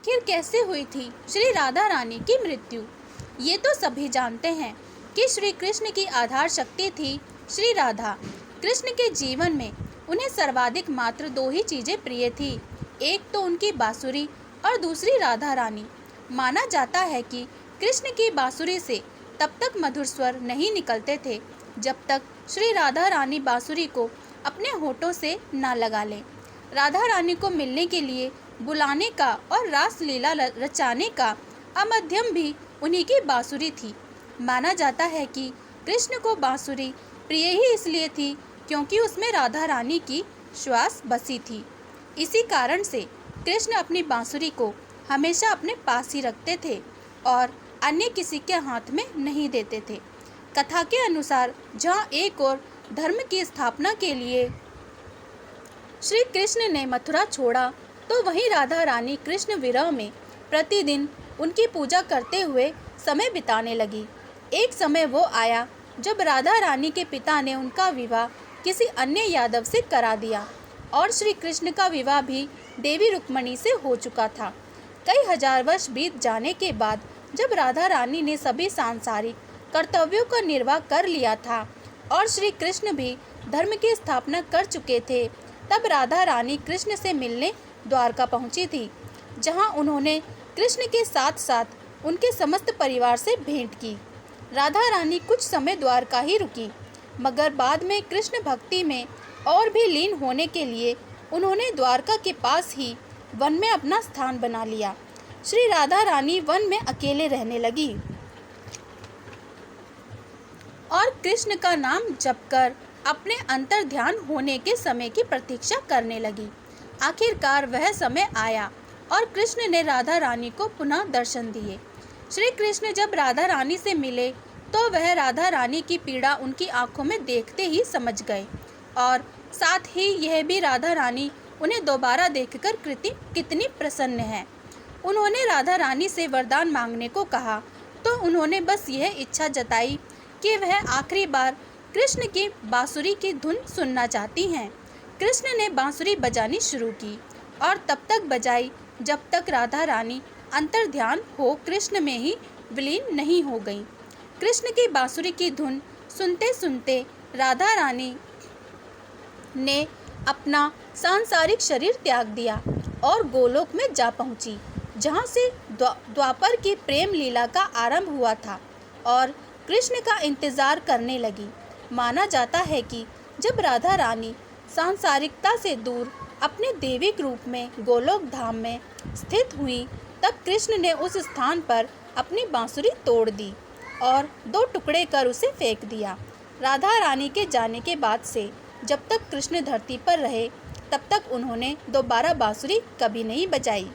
आखिर कैसे हुई थी श्री राधा रानी की मृत्यु? ये तो सभी जानते हैं कि श्री कृष्ण की आधार शक्ति थी श्री राधा। कृष्ण के जीवन में उन्हें सर्वाधिक मात्र दो ही चीज़ें प्रिय थी, एक तो उनकी बांसुरी और दूसरी राधा रानी। माना जाता है कि कृष्ण की बांसुरी से तब तक मधुर स्वर नहीं निकलते थे जब तक श्री राधा रानी बांसुरी को अपने होठों से ना लगा लें। राधा रानी को मिलने के लिए बुलाने का और रास लीला रचाने का अमध्यम भी उन्हीं की बांसुरी थी। माना जाता है कि कृष्ण को बांसुरी प्रिय ही इसलिए थी क्योंकि उसमें राधा रानी की श्वास बसी थी। इसी कारण से कृष्ण अपनी बांसुरी को हमेशा अपने पास ही रखते थे और अन्य किसी के हाथ में नहीं देते थे। कथा के अनुसार जहाँ एक और धर्म की स्थापना के लिए श्री कृष्ण ने मथुरा छोड़ा, तो वहीं राधा रानी कृष्ण विरह में प्रतिदिन उनकी पूजा करते हुए समय बिताने लगी। एक समय वो आया जब राधा रानी के पिता ने उनका विवाह किसी अन्य यादव से करा दिया और श्री कृष्ण का विवाह भी देवी रुक्मणी से हो चुका था। कई हजार वर्ष बीत जाने के बाद जब राधा रानी ने सभी सांसारिक कर्तव्यों का निर्वाह कर लिया था और श्री कृष्ण भी धर्म की स्थापना कर चुके थे, तब राधा रानी कृष्ण से मिलने द्वारका पहुंची थी, जहां उन्होंने कृष्ण के साथ साथ उनके समस्त परिवार से भेंट की। राधा रानी कुछ समय द्वारका ही रुकी, मगर बाद में कृष्ण भक्ति में और भी लीन होने के लिए उन्होंने द्वारका के पास ही वन में अपना स्थान बना लिया। श्री राधा रानी वन में अकेले रहने लगी और कृष्ण का नाम जपकर अपने अंतर ध्यान होने के समय की प्रतीक्षा करने लगी। आखिरकार वह समय आया और कृष्ण ने राधा रानी को पुनः दर्शन दिए। श्री कृष्ण जब राधा रानी से मिले तो वह राधा रानी की पीड़ा उनकी आंखों में देखते ही समझ गए और साथ ही यह भी राधा रानी उन्हें दोबारा देखकर कितनी प्रसन्न है। उन्होंने राधा रानी से वरदान मांगने को कहा तो उन्होंने बस यह इच्छा जताई कि वह आखिरी बार कृष्ण की बांसुरी की धुन सुनना चाहती हैं। कृष्ण ने बांसुरी बजानी शुरू की और तब तक बजाई जब तक राधा रानी अंतर्ध्यान हो कृष्ण में ही विलीन नहीं हो गई। कृष्ण की बांसुरी की धुन सुनते सुनते राधा रानी ने अपना सांसारिक शरीर त्याग दिया और गोलोक में जा पहुंची, जहां से द्वापर की प्रेम लीला का आरंभ हुआ था और कृष्ण का इंतजार करने लगी। माना जाता है कि जब राधा रानी सांसारिकता से दूर अपने दैविक रूप में गोलोक धाम में स्थित हुई, तब कृष्ण ने उस स्थान पर अपनी बांसुरी तोड़ दी और दो टुकड़े कर उसे फेंक दिया। राधा रानी के जाने के बाद से जब तक कृष्ण धरती पर रहे, तब तक उन्होंने दोबारा बांसुरी कभी नहीं बजाई।